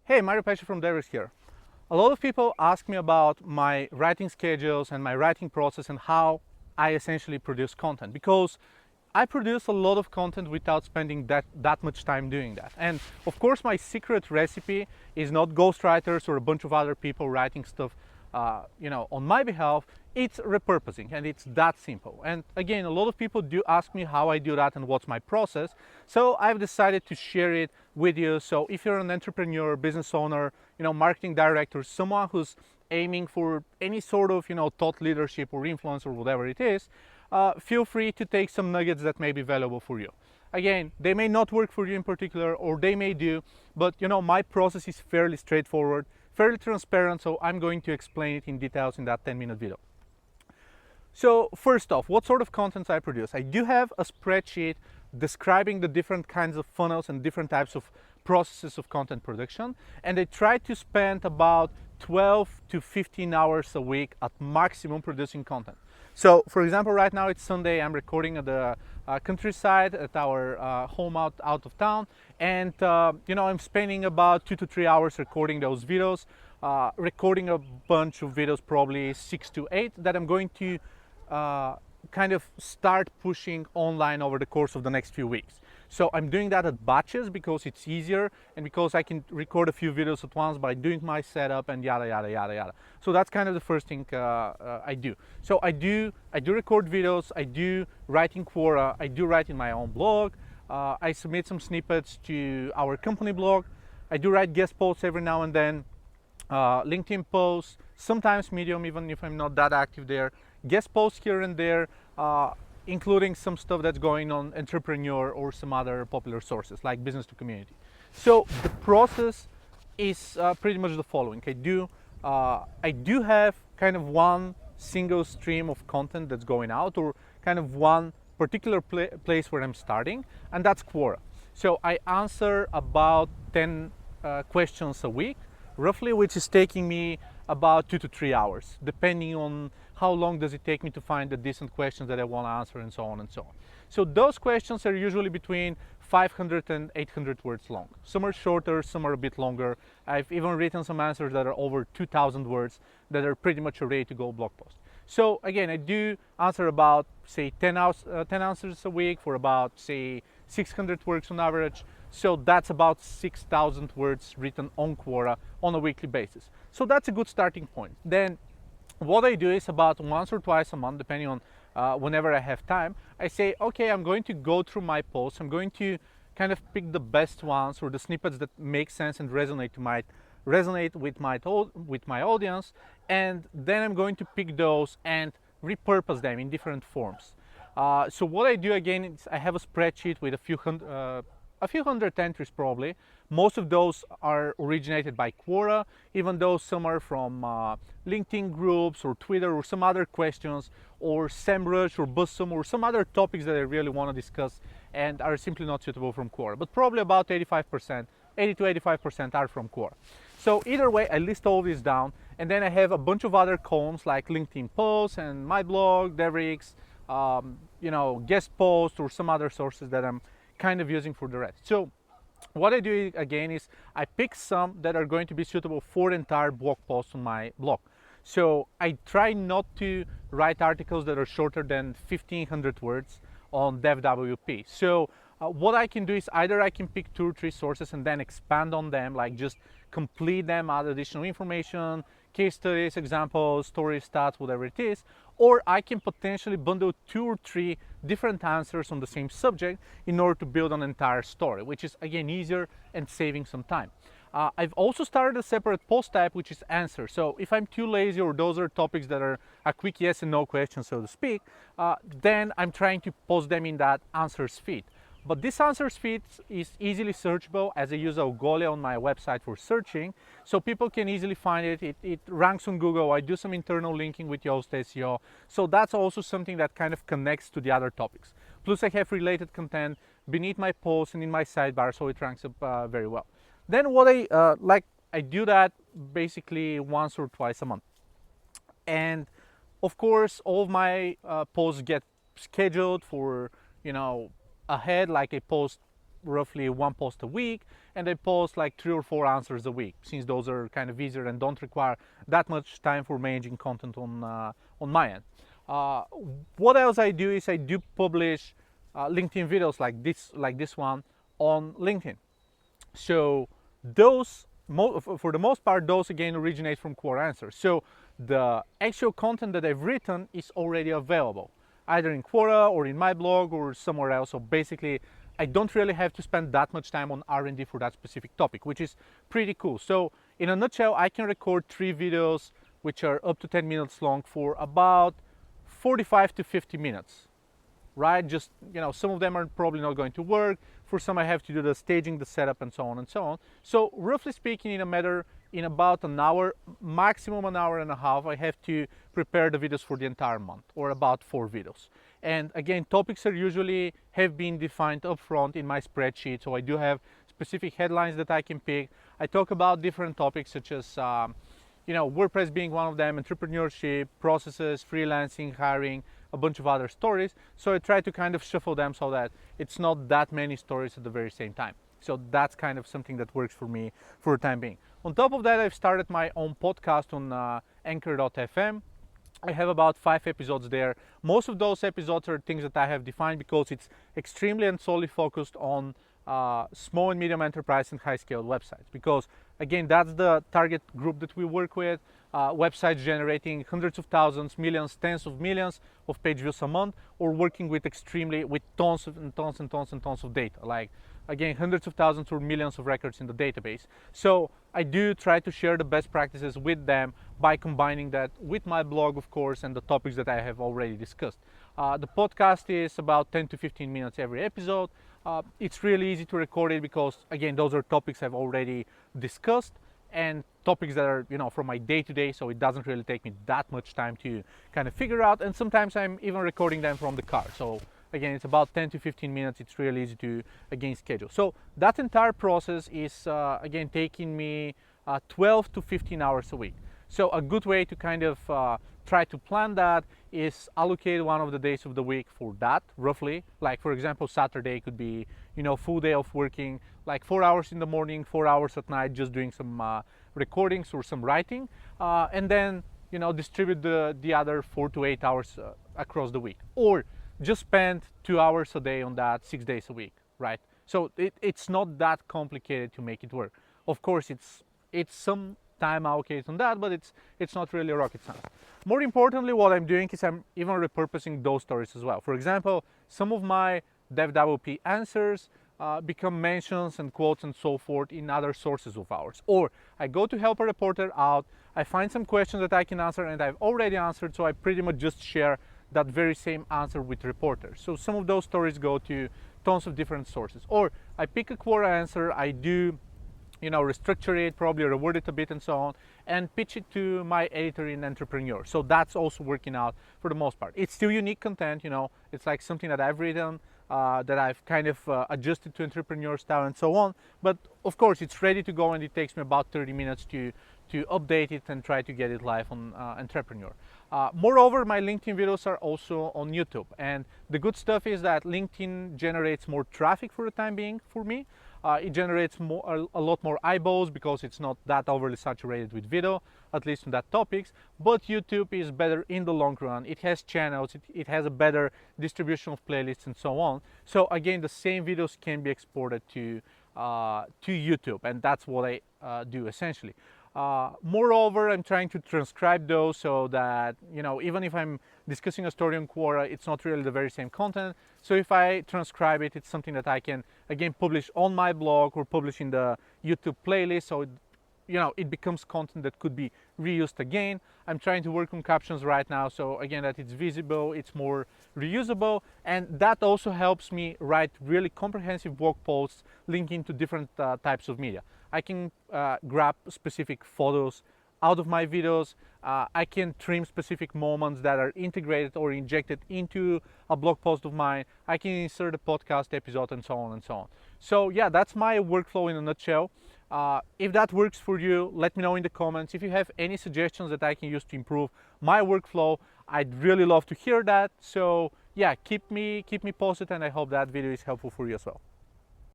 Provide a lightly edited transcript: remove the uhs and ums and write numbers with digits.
Hey, Mario Pesce from Derrick's here. A lot of people ask me about my writing schedules and my writing process and how I essentially produce content, because I produce a lot of content without spending that much time doing that. And of course, my secret recipe is not ghostwriters or a bunch of other people writing stuff on my behalf. It's repurposing, and it's that simple. And again, a lot of people do ask me how I do that and what's my process. So I've decided to share it with you. So if you're an entrepreneur, business owner, marketing director, someone who's aiming for any sort of, thought leadership or influence or whatever it is, feel free to take some nuggets that may be valuable for you. Again, they may not work for you in particular, or they may do, but my process is fairly straightforward, fairly transparent, so I'm going to explain it in details in that 10-minute video. So first off, what sort of content I produce? I do have a spreadsheet describing the different kinds of funnels and different types of processes of content production, and I try to spend about 12 to 15 hours a week at maximum producing content. So for example, right now it's Sunday, I'm recording at the countryside at our home out of town, and I'm spending about 2 to 3 hours recording those videos, recording a bunch of videos, probably 6 to 8, that I'm going to kind of start pushing online over the course of the next few weeks. So I'm doing that at batches because it's easier and because I can record a few videos at once by doing my setup and yada yada yada yada. So that's kind of the first thing I do. So I do record videos, I do write in Quora, I do write in my own blog, I submit some snippets to our company blog, I do write guest posts every now and then, LinkedIn posts, sometimes Medium, even if I'm not that active there, guest posts here and there, including some stuff that's going on Entrepreneur or some other popular sources like Business to Community. So the process is pretty much the following. I do have kind of one single stream of content that's going out, or kind of one particular place where I'm starting, and that's Quora. So I answer about 10 questions a week, roughly, which is taking me about 2 to 3 hours, depending on how long does it take me to find the decent questions that I want to answer, and so on and so on. So those questions are usually between 500 and 800 words long. Some are shorter, some are a bit longer. I've even written some answers that are over 2,000 words that are pretty much a ready-to-go blog post. So again, I do answer about, say, 10 answers a week for about, say, 600 words on average. So that's about 6,000 words written on Quora on a weekly basis. So that's a good starting point. Then what I do is about once or twice a month, depending on whenever I have time, I say, okay, I'm going to go through my posts. I'm going to kind of pick the best ones or the snippets that make sense and resonate with my audience, and then I'm going to pick those and repurpose them in different forms. So what I do again is I have a spreadsheet with a few hundred entries probably. Most of those are originated by Quora, even though some are from LinkedIn groups or Twitter or some other questions, or SEMrush or Buzzsum or some other topics that I really want to discuss and are simply not suitable from Quora. But probably about 80 to 85% are from Quora. So either way, I list all these down, and then I have a bunch of other columns like LinkedIn posts and my blog, Derrick's, guest posts or some other sources that I'm kind of using for the rest. So what I do again is I pick some that are going to be suitable for the entire blog post on my blog. So I try not to write articles that are shorter than 1,500 words on DevWP. So what I can do is either I can pick 2 or 3 sources and then expand on them, like just complete them, add additional information, case studies, examples, stories, stats, whatever it is, or I can potentially bundle 2 or 3 different answers on the same subject in order to build an entire story, which is again easier and saving some time. I've also started a separate post type, which is answer. So if I'm too lazy, or those are topics that are a quick yes and no question, so to speak, then I'm trying to post them in that answers feed. But this answers feed is easily searchable, as I use Algolia on my website for searching, so people can easily find it. It ranks on Google. I do some internal linking with Yoast SEO, so that's also something that kind of connects to the other topics. Plus I have related content beneath my posts and in my sidebar, so it ranks up very well. Then what I do that basically once or twice a month. And of course, all of my posts get scheduled for, ahead, like I post roughly one post a week, and I post like 3 or 4 answers a week, since those are kind of easier and don't require that much time for managing content on my end. What else I do is I do publish LinkedIn videos like this one on LinkedIn. So those, for the most part, those again originate from Quora answers. So the actual content that I've written is already available, either in Quora or in my blog or somewhere else. So basically, I don't really have to spend that much time on R&D for that specific topic, which is pretty cool. So in a nutshell, I can record 3 videos which are up to 10 minutes long for about 45 to 50 minutes, right? Just, you know, some of them are probably not going to work. For some, I have to do the staging, the setup, and so on and so on. So roughly speaking, in about an hour, maximum an hour and a half, I have to prepare the videos for the entire month, or about 4 videos. And again, topics are usually have been defined up front in my spreadsheet. So I do have specific headlines that I can pick. I talk about different topics such as, you know, WordPress being one of them, entrepreneurship, processes, freelancing, hiring, a bunch of other stories. So I try to kind of shuffle them so that it's not that many stories at the very same time. So that's kind of something that works for me for the time being. On top of that, I've started my own podcast on anchor.fm. I have about 5 episodes there. Most of those episodes are things that I have defined because it's extremely and solely focused on small and medium enterprise and high scale websites, because again, that's the target group that we work with. Websites generating hundreds of thousands, millions, tens of millions of page views a month, or working with tons of data, like again, hundreds of thousands or millions of records in the database. So I do try to share the best practices with them by combining that with my blog, of course, and the topics that I have already discussed. The podcast is about 10 to 15 minutes every episode. It's really easy to record it because, again, those are topics I've already discussed and topics that are, you know, from my day-to-day, so it doesn't really take me that much time to kind of figure out. And sometimes I'm even recording them from the car. So again, it's about 10 to 15 minutes. It's really easy to, again, schedule. So that entire process is, again, taking me 12 to 15 hours a week. So a good way to kind of try to plan that is allocate one of the days of the week for that, roughly. Like, for example, Saturday could be, you know, full day of working, like 4 hours in the morning, 4 hours at night, just doing some recordings or some writing, and then, you know, distribute the other 4 to 8 hours across the week, or just spend 2 hours a day on that 6 days a week, right? So it's not that complicated to make it work. Of course, it's some time allocated on that, but it's not really rocket science. More importantly, what I'm doing is I'm even repurposing those stories as well. For example, some of my DevWP answers become mentions and quotes and so forth in other sources of ours. Or I go to help a reporter out, I find some questions that I can answer and I've already answered, so I pretty much just share that very same answer with reporters. So some of those stories go to tons of different sources. Or I pick a Quora answer, I do, you know, restructure it, probably reword it a bit and so on, and pitch it to my editor in Entrepreneur. So that's also working out for the most part. It's still unique content, you know, it's like something that I've written, that I've kind of adjusted to Entrepreneur style and so on. But of course, it's ready to go and it takes me about 30 minutes to update it and try to get it live on Entrepreneur. Moreover, my LinkedIn videos are also on YouTube. And the good stuff is that LinkedIn generates more traffic for the time being for me. It generates a lot more eyeballs because it's not that overly saturated with video, at least on that topics. But YouTube is better in the long run. It has channels, it has a better distribution of playlists and so on. So again, the same videos can be exported to YouTube, and that's what I do essentially. Moreover, I'm trying to transcribe those so that, you know, even if I'm discussing a story on Quora, it's not really the very same content. So if I transcribe it, it's something that I can, again, publish on my blog or publish in the YouTube playlist. So, you know, it becomes content that could be reused again. I'm trying to work on captions right now. So again, that it's visible, it's more reusable. And that also helps me write really comprehensive blog posts linking to different types of media. I can grab specific photos out of my videos. I can trim specific moments that are integrated or injected into a blog post of mine. I can insert a podcast episode and so on and so on. So yeah, that's my workflow in a nutshell. If that works for you, let me know in the comments. If you have any suggestions that I can use to improve my workflow, I'd really love to hear that. So yeah, keep me posted, and I hope that video is helpful for you as well.